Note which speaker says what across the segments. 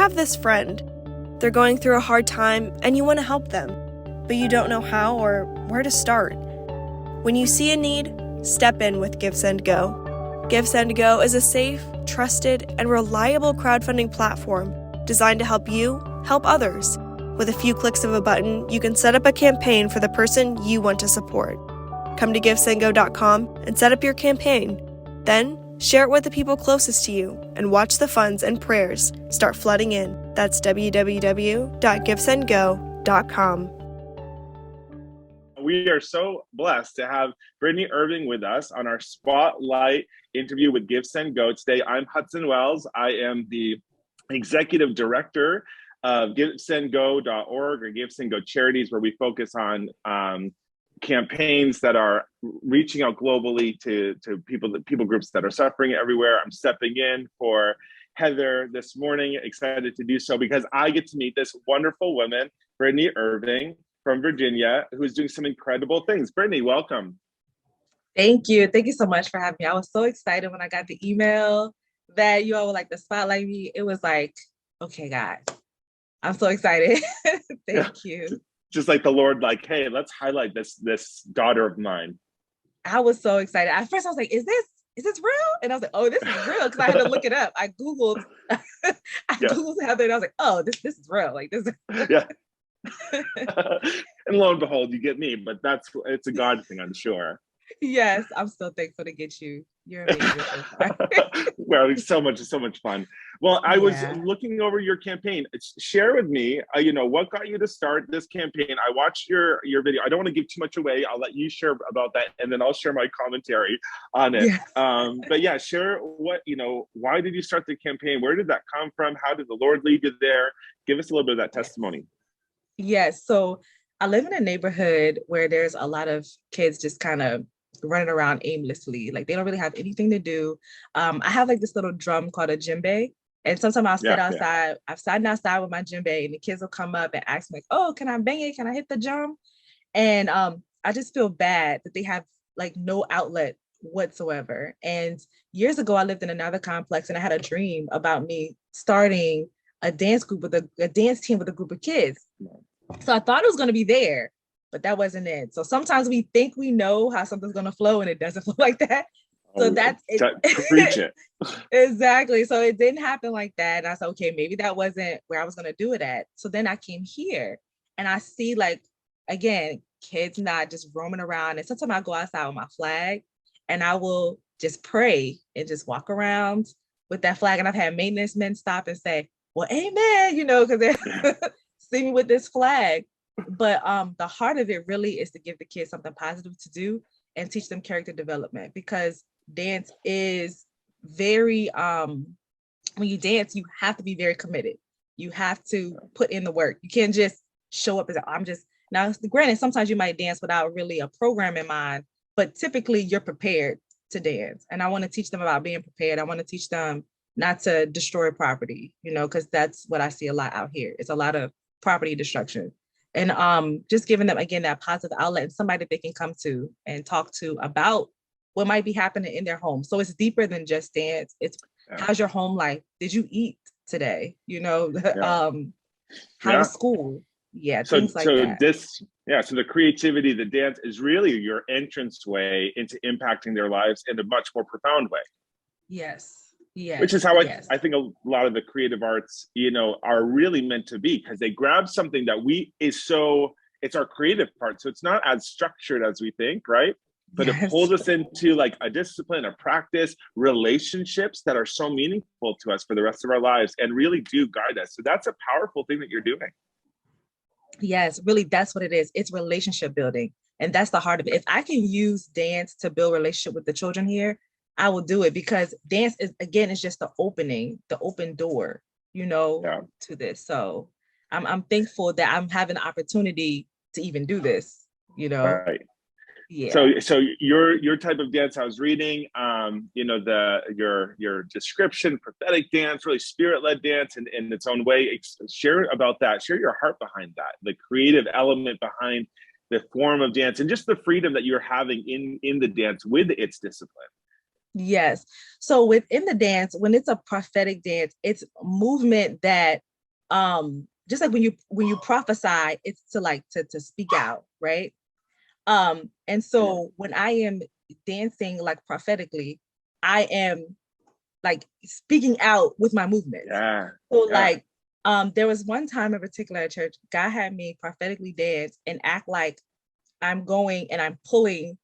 Speaker 1: have this friend. They're going through a hard time and you want to help them, but you don't know how or where to start. When you see a need, step in with GiveSendGo. GiveSendGo is a safe, trusted, and reliable crowdfunding platform designed to help you help others. With a few clicks of a button, you can set up a campaign for the person you want to support. Come to GiveSendGo.com and set up your campaign. Then, share it with the people closest to you and watch the funds and prayers start flooding in. That's www.givesendgo.com.
Speaker 2: We are so blessed to have Britney Irving with us on our spotlight interview with GiveSendGo. Today, I'm Hudson Wells. I am the executive director of GiveSendGo.org or GiveSendGo Charities, where we focus on campaigns that are reaching out globally to people groups that are suffering everywhere. I'm stepping in for Heather this morning, excited to do so because I get to meet this wonderful woman, Britney Irving from Virginia, who's doing some incredible things. Brittany, welcome.
Speaker 3: Thank you. Thank you so much for having me. I was so excited when I got the email that you all would like to spotlight me. It was like, okay, God, I'm so excited. Thank you.
Speaker 2: Just like the Lord, like, hey, let's highlight this daughter of mine.
Speaker 3: I was so excited. At first I was like, is this real? And I was like, oh, this is real. Cause I had to look it up. I Googled Heather and I was like, oh, this is real. Like this.
Speaker 2: Yeah. And lo and behold, you get me, but it's a God thing, I'm sure.
Speaker 3: Yes, I'm so thankful to get you. You're amazing.
Speaker 2: Well, it's so much fun. Well, I was looking over your campaign. Share with me, what got you to start this campaign? I watched your video. I don't want to give too much away. I'll let you share about that, and then I'll share my commentary on it. Yes. But yeah, share why did you start the campaign? Where did that come from? How did the Lord lead you there? Give us a little bit of that testimony.
Speaker 3: Yes. So I live in a neighborhood where there's a lot of kids just kind of running around aimlessly. Like they don't really have anything to do. I have like this little drum called a djembe. And sometimes I'll sit outside. Yeah. I've sat outside with my djembe and the kids will come up and ask me like, oh, can I bang it? Can I hit the drum? And I just feel bad that they have like no outlet whatsoever. And years ago, I lived in another complex and I had a dream about me starting a dance group with a dance team with a group of kids. So I thought it was going to be there, but that wasn't it. So sometimes we think we know how something's going to flow and it doesn't flow like that. So that's it.
Speaker 2: Preach it.
Speaker 3: Exactly. So it didn't happen like that. And I said, okay, maybe that wasn't where I was going to do it at. So then I came here and I see like, again, kids not just roaming around. And sometimes I go outside with my flag and I will just pray and just walk around with that flag. And I've had maintenance men stop and say, well, amen, because they see me with this flag. But the heart of it really is to give the kids something positive to do and teach them character development, because dance is very, when you dance, you have to be very committed. You have to put in the work. You can't just show up as now, granted, sometimes you might dance without really a program in mind, but typically you're prepared to dance. And I want to teach them about being prepared. I want to teach them not to destroy property, because that's what I see a lot out here. It's a lot of property destruction. And just giving them, again, that positive outlet and somebody that they can come to and talk to about what might be happening in their home. So it's deeper than just dance. It's how's your home life? Did you eat today? How was school? Yeah, things like that.
Speaker 2: So the creativity, the dance is really your entrance way into impacting their lives in a much more profound way.
Speaker 3: Yes. Yes,
Speaker 2: which is how I think a lot of the creative arts, are really meant to be, because they grab something that it's our creative part. So it's not as structured as we think, right? But it pulls us into like a discipline, a practice, relationships that are so meaningful to us for the rest of our lives and really do guide us. So that's a powerful thing that you're doing.
Speaker 3: Yes, really, that's what it is. It's relationship building. And that's the heart of it. If I can use dance to build relationship with the children here, I will do it, because dance is just the open door, to this. So I'm thankful that I'm having the opportunity to even do this,
Speaker 2: Right.
Speaker 3: Yeah.
Speaker 2: So your type of dance I was reading, your description, prophetic dance, really spirit-led dance in its own way. Share about that. Share your heart behind that, the creative element behind the form of dance and just the freedom that you're having in the dance with its discipline.
Speaker 3: Yes. So within the dance, when it's a prophetic dance, it's movement that just like when you prophesy, it's to like to speak out, right? And so when I am dancing like prophetically, I am like speaking out with my movements.
Speaker 2: Yeah.
Speaker 3: So like there was one time in particular at church, God had me prophetically dance and act like I'm going and I'm pulling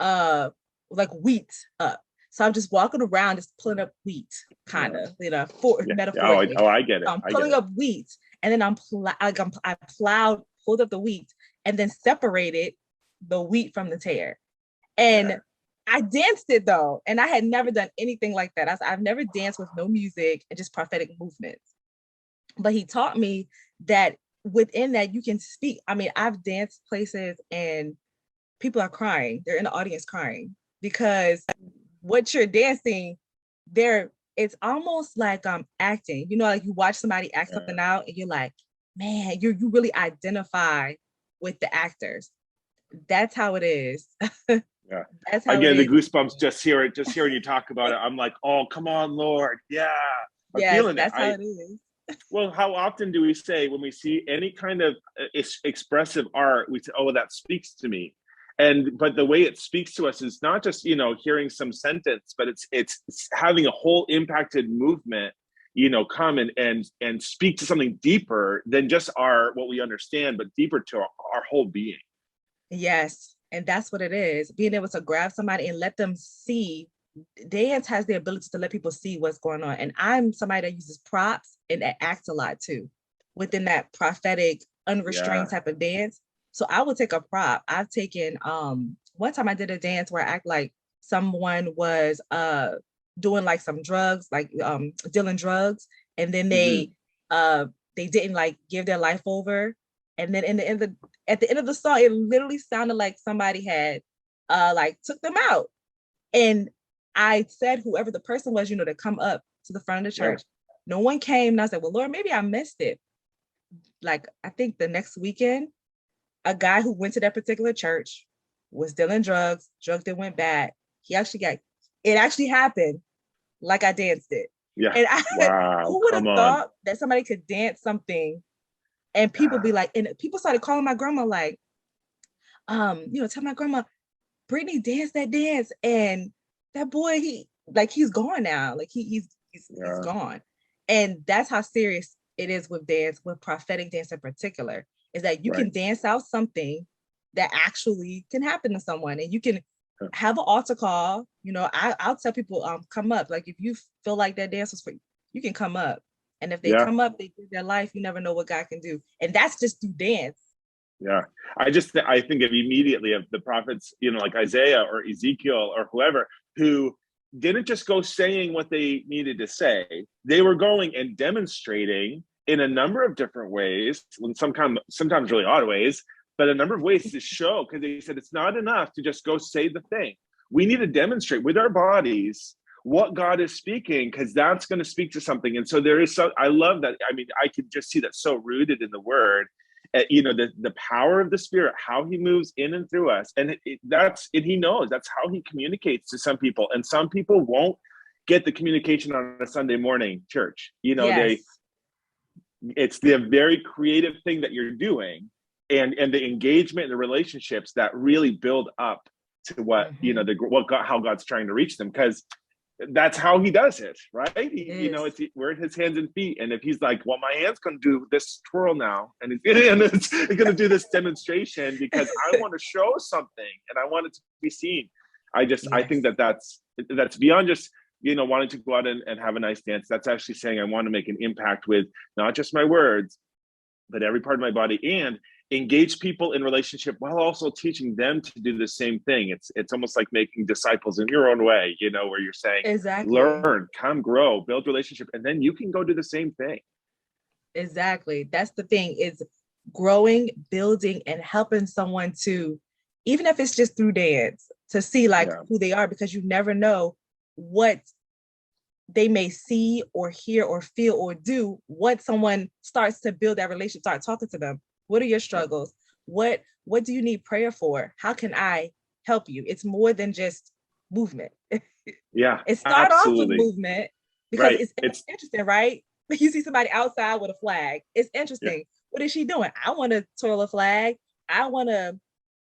Speaker 3: like wheat up. So I'm just walking around, just pulling up wheat, kind of, metaphorically.
Speaker 2: Oh, I get it.
Speaker 3: So I'm pulling up wheat, and then I pulled up the wheat, and then separated the wheat from the tare. And I danced it though, and I had never done anything like that. I've never danced with no music and just prophetic movements. But he taught me that within that you can speak. I mean, I've danced places and people are crying. They're in the audience crying because what you're dancing, it's almost like acting. You know, like you watch somebody act something out and you're like, man, you really identify with the actors. That's how it is.
Speaker 2: Yeah. That's how again, the goosebumps just hearing you talk about it. I'm like, oh, come on, Lord. Yeah. I'm feeling
Speaker 3: that's how it is.
Speaker 2: Well, how often do we say when we see any kind of expressive art, we say, oh, that speaks to me. But the way it speaks to us is not just, hearing some sentence, but it's having a whole impacted movement, come and speak to something deeper than just what we understand, but deeper to our whole being.
Speaker 3: Yes. And that's what it is. Being able to grab somebody and let them see. Dance has the ability to let people see what's going on. And I'm somebody that uses props and that acts a lot too, within that prophetic, unrestrained type of dance. So I will take a prop. I've taken, one time I did a dance where I act like someone was doing like some drugs, like dealing drugs. And then they didn't like give their life over. And then at the end of the song, it literally sounded like somebody had like took them out. And I said, whoever the person was, to come up to the front of the church. No one came. And I said, well, Lord, maybe I missed it. Like, I think the next weekend, a guy who went to that particular church was dealing drugs that went bad. It actually happened like I danced it.
Speaker 2: Yeah.
Speaker 3: And who would have thought that somebody could dance something and people be like, and people started calling my grandma like, tell my grandma, Brittany danced that dance. And that boy, he's gone now. Like he's gone. And that's how serious it is with dance, with prophetic dance in particular, is that you can dance out something that actually can happen to someone. And you can have an altar call. I'll tell people, come up. Like if you feel like that dance was for you, you can come up. And if they come up, they give their life, you never know what God can do. And that's just through dance.
Speaker 2: Yeah. I think immediately of the prophets, like Isaiah or Ezekiel or whoever, who didn't just go saying what they needed to say. They were going and demonstrating in a number of different ways, sometimes really odd ways, but a number of ways to show, because they said it's not enough to just go say the thing. We need to demonstrate with our bodies what God is speaking, because that's going to speak to something. And so I love that. I mean, I could just see that so rooted in the word, the power of the Spirit, how he moves in and through us. And he knows that's how he communicates to some people. And some people won't get the communication on a Sunday morning church. It's the very creative thing that you're doing and the engagement and the relationships that really build up to what, how God's trying to reach them. Because that's how he does it, right? We're at his hands and feet. And if he's like, well, my hand's going to do this twirl now, and it's going to do this demonstration because I want to show something and I want it to be seen. I think that's beyond just, wanting to go out and have a nice dance. That's actually saying I want to make an impact with not just my words, but every part of my body, and engage people in relationship while also teaching them to do the same thing. It's almost like making disciples in your own way, where you're saying, learn, come, grow, build relationship, and then you can go do the same thing.
Speaker 3: Exactly. That's the thing, is growing, building, and helping someone to, even if it's just through dance, to see who they are, because you never know what they may see or hear or feel or do once someone starts to build that relationship, start talking to them. What are your struggles? What do you need prayer for? How can I help you? It's more than just movement.
Speaker 2: Yeah.
Speaker 3: It starts off with movement because it's interesting, right? you see somebody outside with a flag. It's interesting. What is she doing? I want to twirl a flag.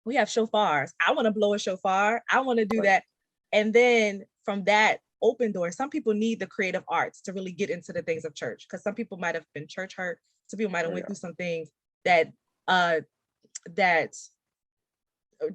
Speaker 3: We have shofars. I want to blow a shofar. I want to do that. And then from that open door, some people need the creative arts to really get into the things of church, because some people might have been church hurt. Some people might have went through some things that that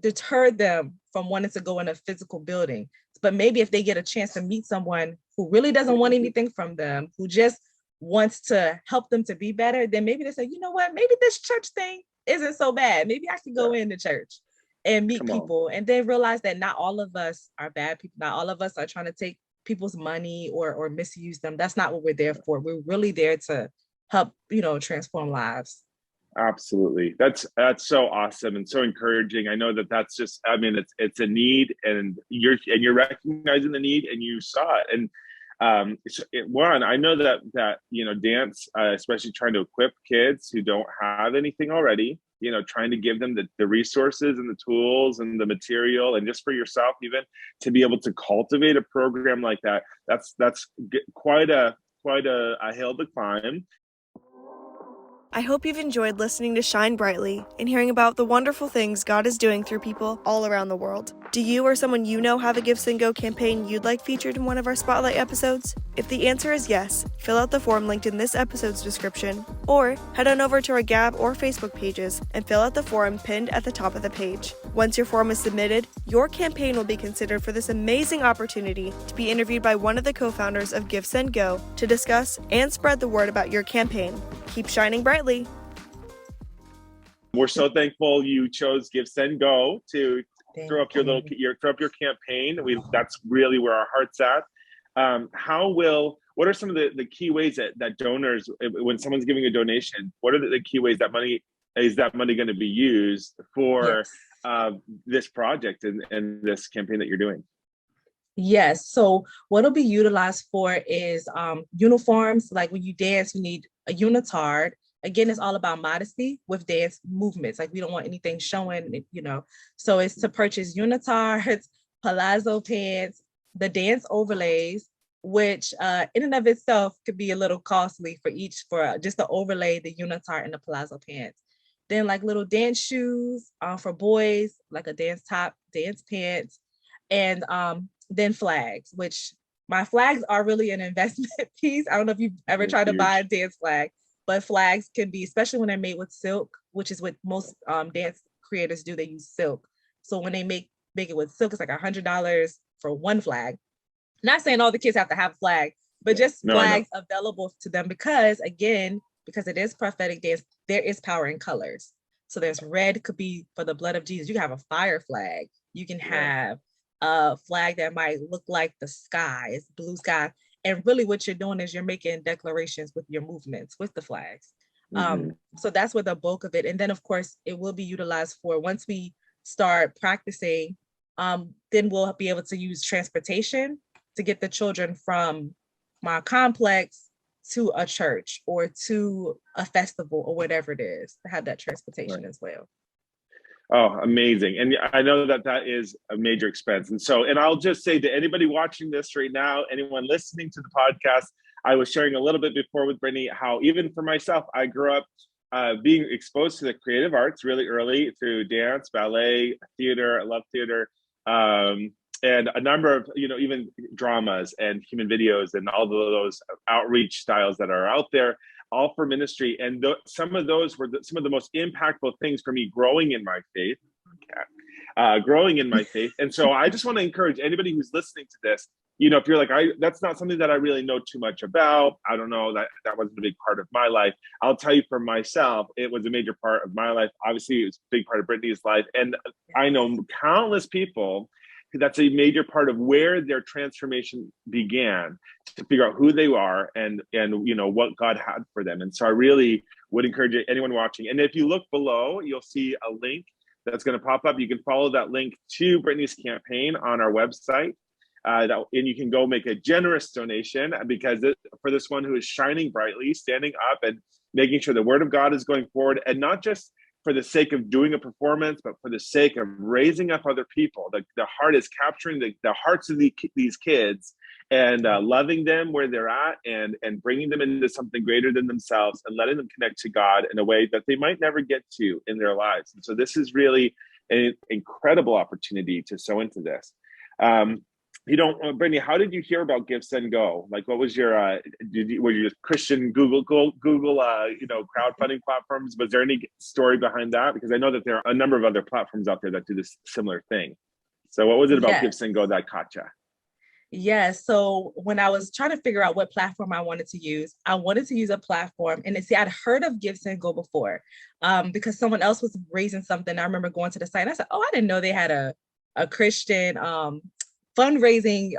Speaker 3: deterred them from wanting to go in a physical building. But maybe if they get a chance to meet someone who really doesn't want anything from them, who just wants to help them to be better, then maybe they say, you know what, maybe this church thing isn't so bad. Maybe I can go into church and meet people, and then realize that not all of us are bad people. Not all of us are trying to take people's money or misuse them. That's not what we're there for. We're really there to help, transform lives.
Speaker 2: Absolutely. That's so awesome and so encouraging. I know that's just, I mean, it's a need, and you're recognizing the need, and you saw it. And I know that dance, especially trying to equip kids who don't have anything already, trying to give them the resources and the tools and the material, and just for yourself, even to be able to cultivate a program like that. That's quite a hill to climb.
Speaker 1: I hope you've enjoyed listening to Shine Brightly and hearing about the wonderful things God is doing through people all around the world. Do you or someone you know have a GiveSendGo campaign you'd like featured in one of our Spotlight episodes? If the answer is yes, fill out the form linked in this episode's description, or head on over to our Gab or Facebook pages and fill out the form pinned at the top of the page. Once your form is submitted, your campaign will be considered for this amazing opportunity to be interviewed by one of the co-founders of GiveSendGo to discuss and spread the word about your campaign. Keep shining brightly.
Speaker 2: We're so thankful you chose GiveSendGo to throw up your campaign. That's really where our heart's at. What are some of the key ways that donors, when someone's giving a donation, what are the key ways that money going to be used for this project and this campaign that you're doing?
Speaker 3: Yes. So what it'll be utilized for is uniforms. Like when you dance, you need a unitard. Again, it's all about modesty with dance movements. Like we don't want anything showing, So it's to purchase unitards, palazzo pants, the dance overlays, which in and of itself could be a little costly for just the overlay, the unitard, and the palazzo pants. Then like little dance shoes for boys, like a dance top, dance pants, and then flags, which my flags are really an investment piece. I don't know if you've ever tried to buy a dance flag, but flags can be, especially when they're made with silk, which is what most dance creators do. They use silk. So when they make it with silk, it's like $100 for one flag. Not saying all the kids have to have a flag, but just flags available to them, because it is prophetic dance, there is power in colors. So there's red, could be for the blood of Jesus. You can have a fire flag. You can have a flag that might look like the sky, it's blue sky. And really what you're doing is you're making declarations with your movements, with the flags. So that's where the bulk of it. And then of course it will be utilized for, once we start practicing, then we'll be able to use transportation to get the children from my complex to a church or to a festival or whatever it is, to have that transportation as well.
Speaker 2: Oh, amazing. And I know that is a major expense. And I'll just say to anybody watching this right now, anyone listening to the podcast, I was sharing a little bit before with Brittany how even for myself, I grew up being exposed to the creative arts really early through dance, ballet, theater. I love theater. And a number of, even dramas and human videos and all of those outreach styles that are out there, all for ministry. And some of those were some of the most impactful things for me growing in my faith. And so I just want to encourage anybody who's listening to this, if you're like, that's not something that I really know too much about. I don't know, that wasn't a big part of my life. I'll tell you for myself, it was a major part of my life. Obviously, it was a big part of Brittany's life. And I know countless people that's a major part of where their transformation began, to figure out who they are and what God had for them. And so I really would encourage anyone watching. And if you look below, you'll see a link that's going to pop up. You can follow that link to Brittany's campaign on our website. And you can go make a generous donation, because for this one who is shining brightly, standing up and making sure the word of God is going forward, and not just for the sake of doing a performance, but for the sake of raising up other people. The heart is capturing the hearts of these kids and loving them where they're at, and bringing them into something greater than themselves, and letting them connect to God in a way that they might never get to in their lives. And so this is really an incredible opportunity to sow into this. Brittany, how did you hear about GiveSendGo? Like, what was your, were you just Christian Google, crowdfunding platforms? Was there any story behind that? Because I know that there are a number of other platforms out there that do this similar thing. So what was it about GiveSendGo that caught you?
Speaker 3: Yeah, so when I was trying to figure out what platform I wanted to use a platform, and I'd heard of GiveSendGo before, because someone else was raising something. I remember going to the site and I said, oh, I didn't know they had a Christian fundraising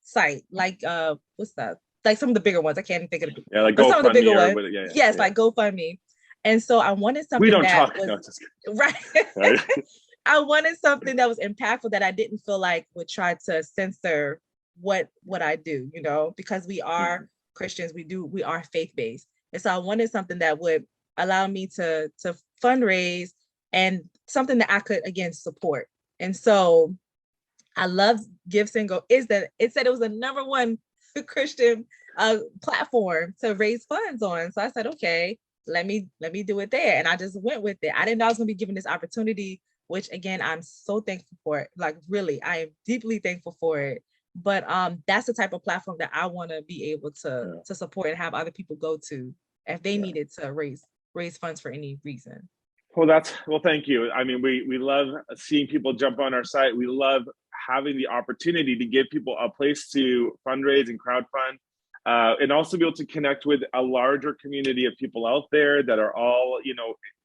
Speaker 3: site, like what's that? Like some of the bigger ones. I can't even think of it.
Speaker 2: Yeah, like
Speaker 3: but some of the bigger ones.
Speaker 2: Yes,
Speaker 3: like GoFundMe. And so I wanted something right. I wanted something that was impactful, that I didn't feel like would try to censor what I do, because we are Christians, we are faith-based. And so I wanted something that would allow me to fundraise, and something that I could, again, support. And so I love GiveSendGo is that it said it was the #1 Christian platform to raise funds on. So I said, okay, let me do it there. And I just went with it. I didn't know I was gonna be given this opportunity, which again, I'm so thankful for it. Like, really, I am deeply thankful for it. But that's the type of platform that I want to be able to support and have other people go to if they needed to raise funds for any reason.
Speaker 2: Well, thank you. I mean, we love seeing people jump on our site. We love having the opportunity to give people a place to fundraise and crowdfund, and also be able to connect with a larger community of people out there that are all,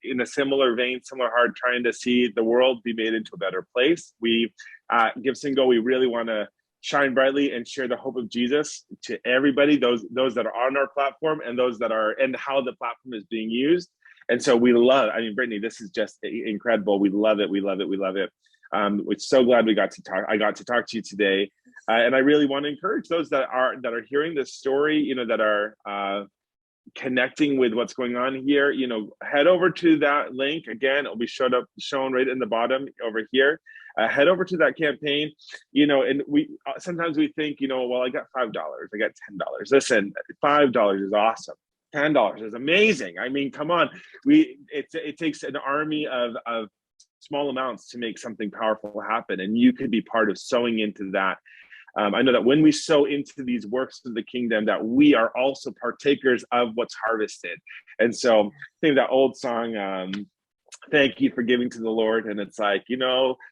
Speaker 2: in a similar vein, similar heart, trying to see the world be made into a better place. We, GiveSendGo, we really want to shine brightly and share the hope of Jesus to everybody, those that are on our platform, and those that are, and how the platform is being used. And so we love, Brittany, this is just incredible. We love it. We love it. We love it. We're so glad I got to talk to you today. And I really want to encourage those that are hearing this story, that are connecting with what's going on here, head over to that link. Again, it'll be shown right in the bottom over here. Head over to that campaign, and sometimes we think, well, I got $5, I got $10. Listen, $5 is awesome. $10 is amazing. I mean, come on. It takes an army of small amounts to make something powerful happen, and you could be part of sowing into that. I know that when we sow into these works of the kingdom, that we are also partakers of what's harvested. And so I think that old song, thank you for giving to the Lord. And it's like,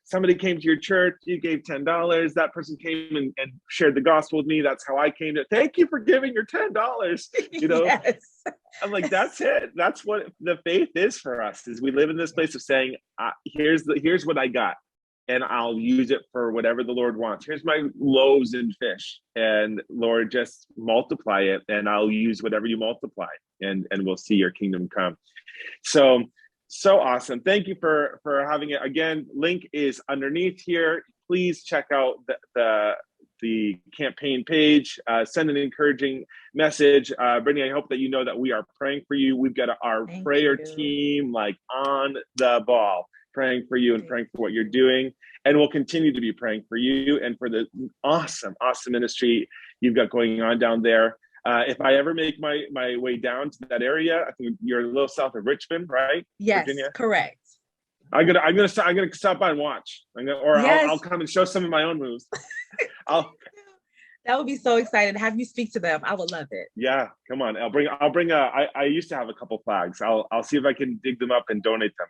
Speaker 2: somebody came to your church, you gave $10. That person came and shared the gospel with me. That's how I came to, thank you for giving your $10.
Speaker 3: Yes.
Speaker 2: I'm like, that's it. That's what the faith is for us, is we live in this place of saying, here's what I got, and I'll use it for whatever the Lord wants. Here's my loaves and fish, and Lord, just multiply it, and I'll use whatever you multiply, and we'll see your kingdom come. So awesome. Thank you for having it. Again, link is underneath here. Please check out the campaign page. Send an encouraging message. Brittany, I hope that you know that we are praying for you. We've got our prayer team like on the ball, praying for you and praying for what you're doing. And we'll continue to be praying for you and for the awesome ministry you've got going on down there. If I ever make my way down to that area, I think you're a little south of Richmond, right?
Speaker 3: Yes,
Speaker 2: Virginia?
Speaker 3: Correct.
Speaker 2: I'm gonna stop by and watch. I'll come and show some of my own moves.
Speaker 3: That would be so exciting to have you speak to them. I would love it.
Speaker 2: Yeah, come on. I'll bring I used to have a couple flags. I'll see if I can dig them up and donate them,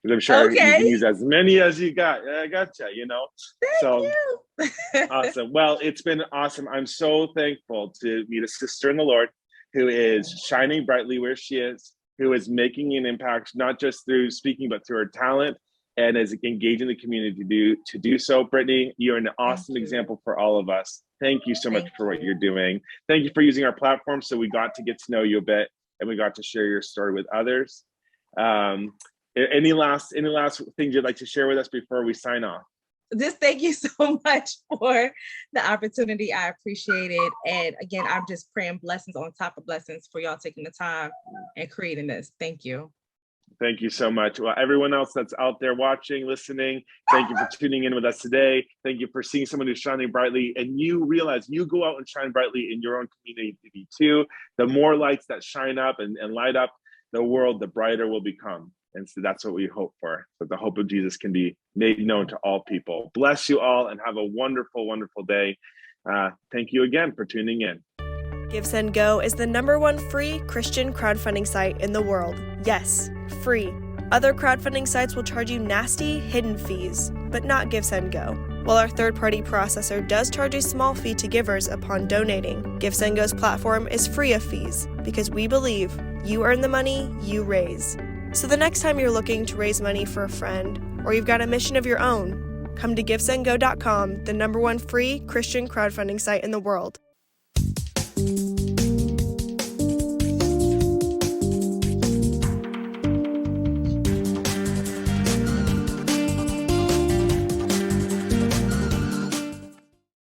Speaker 2: because I'm sure you can use as many as you got. I gotcha.
Speaker 3: Thank you.
Speaker 2: Awesome. Well, it's been awesome. I'm so thankful to meet a sister in the Lord who is shining brightly where she is, who is making an impact, not just through speaking, but through her talent, and is engaging the community to do so. Brittany, you're an awesome example for all of us. Thank you so much for what you're doing. Thank you for using our platform so we got to get to know you a bit, and we got to share your story with others. Any last things you'd like to share with us before we sign off?
Speaker 3: Just thank you so much for the opportunity. I appreciate it. And again, I'm just praying blessings on top of blessings for y'all taking the time and creating this. Thank you.
Speaker 2: Thank you so much. Well, everyone else that's out there watching, listening, thank you for tuning in with us today. Thank you for seeing someone who's shining brightly. And you realize you go out and shine brightly in your own community too. The more lights that shine up and light up the world, the brighter will become. And so that's what we hope for, that the hope of Jesus can be made known to all people. Bless you all and have a wonderful, wonderful day. Thank you again for tuning in.
Speaker 1: GiveSendGo is the #1 free Christian crowdfunding site in the world. Yes, free. Other crowdfunding sites will charge you nasty, hidden fees, but not GiveSendGo. While our third-party processor does charge a small fee to givers upon donating, GiveSendGo's platform is free of fees because we believe you earn the money you raise. So the next time you're looking to raise money for a friend, or you've got a mission of your own, come to GiveSendGo.com, the #1 free Christian crowdfunding site in the world.